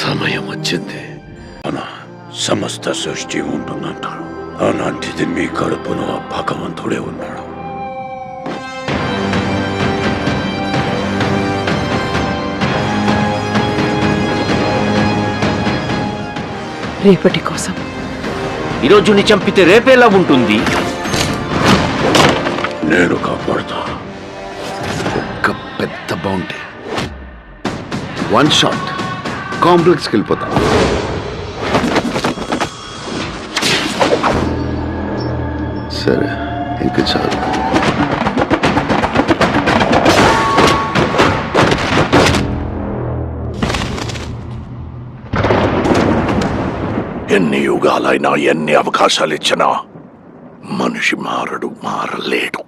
సమయం వచ్చింది. మన సమస్త సృష్టి ఉంటుందంటారు. అలాంటిది మీ కడుపులో ఆ భగవంతుడే ఉన్నాడు. రేపటి కోసం ఈరోజుని చంపితే రేపేలా ఉంటుంది? నేను కాపాడుతా. ఒక్క పెద్ద బౌంటీ, 1 షాట్ కాంప్లెక్స్కి వెళ్ళిపోతా. సరే, ఇంక చాలు. ఎన్ని యుగాలైనా ఎన్ని అవకాశాలు ఇచ్చినా మనిషి మారలేడు.